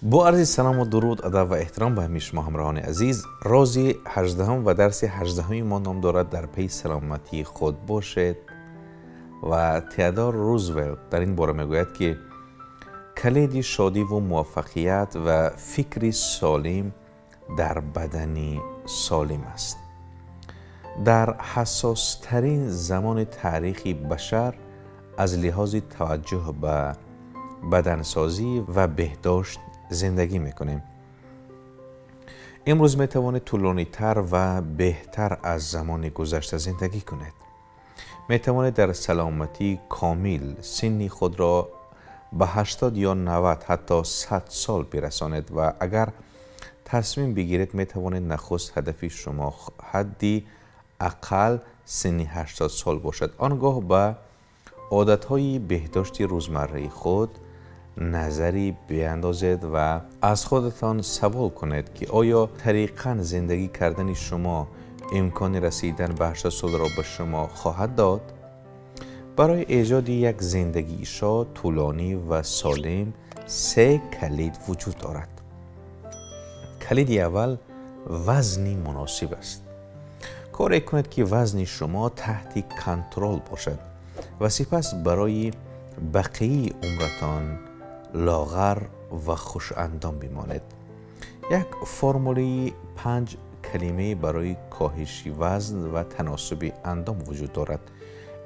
با عرض سلام و درود، ادب و احترام به همه شما همراهان عزیز. راز 18 و درس 18 ما نام دارد در پی سلامتی خود باشد و تئودور روزولت در این باره میگوید که کلید شادی و موفقیت و فکری سالم در بدنی سالم است. در حساس ترین زمان تاریخی بشر از لحاظ توجه به بدنسازی و بهداشت زندگی میکنیم. امروز میتوانید طولانی تر و بهتر از زمان گذشته زندگی کنید. میتوانید در سلامتی کامل سن خود را به 80 یا 90 حتی 100 سال برسانید و اگر تصمیم بگیرید میتوانید نخست هدف شما حدی اقل سن 80 سال باشد. آنگاه به عادتهای بهداشتی روزمره خود نظری بیاندازید و از خودتان سوال کنید که آیا طریقاً زندگی کردن شما امکان رسیدن به 80 سال را به شما خواهد داد؟ برای ایجاد یک زندگی شاد، طولانی و سالم 3 کلید وجود دارد. کلید اول وزنی مناسب است. کاری کنید که وزن شما تحت کنترل باشد و سپس برای بقیه عمرتان لاغر و خوش اندام بمانید. یک فرموله 5 کلمه برای کاهش وزن و تناسب اندام وجود دارد.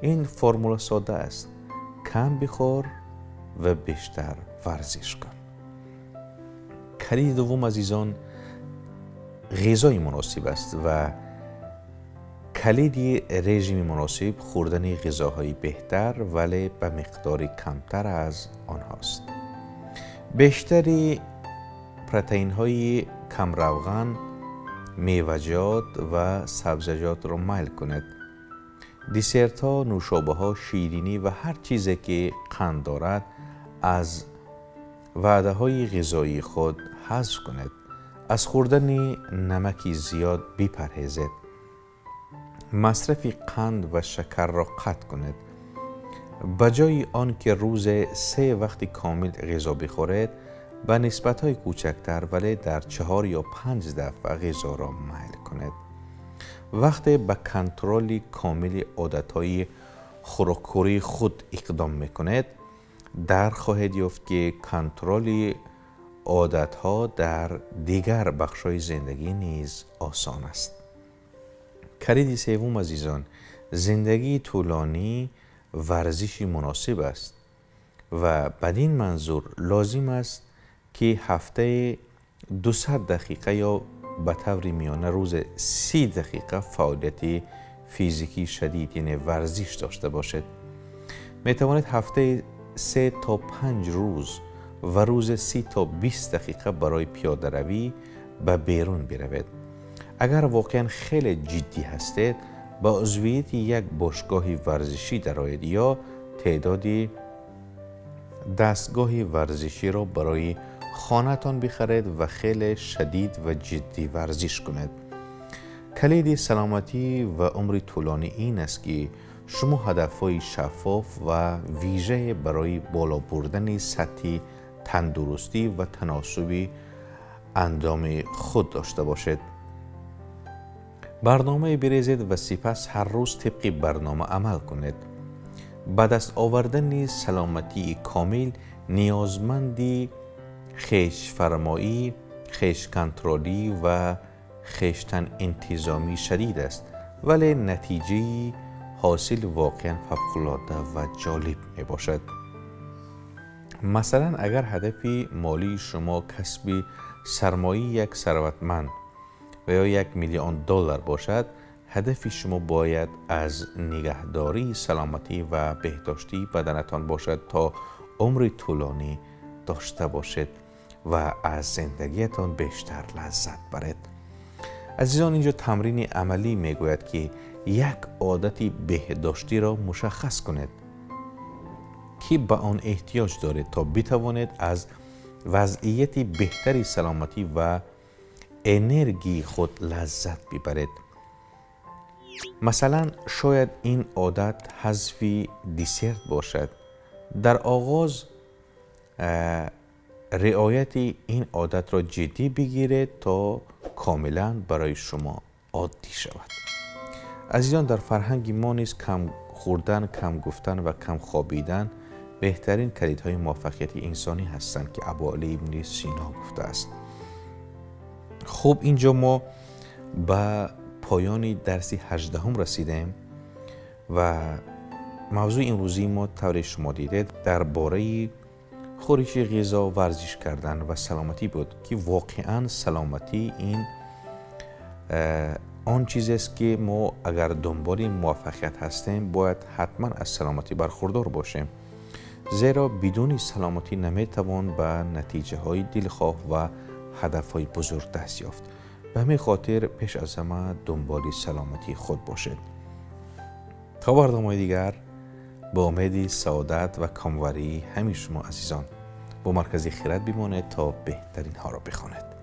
این فرمول ساده است: کم بخور و بیشتر ورزش کن. کلید دوم عزیزان غذای مناسب است و کلید رژیم مناسب خوردن غذاهای بهتر ولی به مقدار کمتر از آنهاست. بیشتری پروتئین های کم روغن، میوه‌جات و سبزیجات را میل کنید. دسرت ها، نوشابه ها، شیرینی و هر چیزی که قند دارد از وعده های غذایی خود حذف کنید. از خوردن نمک زیاد بپرهیزید. مصرف قند و شکر را قطع کنید. بجای آن که روز 3 وقت کامل غذا بخورید، به نسبت های کوچکتر ولی در 4 یا 5 دفعه غذا را میل کنید. وقتی به کنترل کامل عادتهای خوراکخوری خود اقدام میکنید، در خواهید یافت که کنترل عادتها در دیگر بخش‌های زندگی نیز آسان است. کلید سوم عزیزان زندگی طولانی ورزشی مناسب است و بدین منظور لازم است که هفته 200 دقیقه یا به طور میانه روز 30 دقیقه فعالیت فیزیکی شدید یعنی ورزش داشته باشد. می توانید هفته 3 تا 5 روز و روز 30 تا 20 دقیقه برای پیاده روی به بیرون بروید. اگر واقعا خیلی جدی هستید، با عضویت یک باشگاه ورزشی درآیید یا تعدادی دستگاه ورزشی را برای خانه‌تان بخرید و خیلی شدید و جدی ورزش کنید. کلید سلامتی و عمر طولانی این است که شما هدف‌های شفاف و ویژه برای بالا بردن سطح تندرستی و تناسب اندام خود داشته باشید. برنامه بریزید و سپس هر روز طبق برنامه عمل کنید. به دست آوردن سلامتی کامل نیازمند خویش فرمایی، خویش کنترلی و خویشتن انتظامی شدید است، ولی نتیجه حاصل واقعا فوق‌العاده و جالب می باشد. مثلا اگر هدف مالی شما کسب سرمایه یک ثروتمند و یا $1,000,000 باشد، هدف شما باید از نگهداری سلامتی و بهداشتی بدنتان باشد تا عمر طولانی داشته باشید و از زندگیتان بیشتر لذت برید. عزیزان، اینجا تمرین عملی میگوید که یک عادت بهداشتی را مشخص کنید که به آن احتیاج دارید تا بتوانید از وضعیت بهتری سلامتی و انرژی خود لذت ببرید. مثلا شاید این عادت حذف دسرت باشد. در آغاز رعایت این عادت را جدی بگیرید تا کاملا برای شما عادی شود. عزیزان، در فرهنگ ما نیز کم خوردن، کم گفتن و کم خوابیدن بهترین کلیدهای موفقیت انسانی هستند که ابوعلی ابن سینا گفته است. خب اینجا ما به پایان درس 18 رسیدیم و موضوع امروزی ما طور شما دیدید درباره خورش غذا، ورزش کردن و سلامتی بود که واقعا سلامتی این آن چیزی است که ما اگر دنبال موفقیت هستیم باید حتما از سلامتی برخوردار باشیم، زیرا بدون سلامتی نمیتوان به نتیجه های دلخواه و هدف های بزرگ دست یافت. به همین خاطر پیش از همه دنبال سلامتی خود باشید. تا برنامه‌های دیگر با امید سعادت و کاموری همه شما عزیزان با مرکز خیرات بمانید تا بهترین ها را بخواند.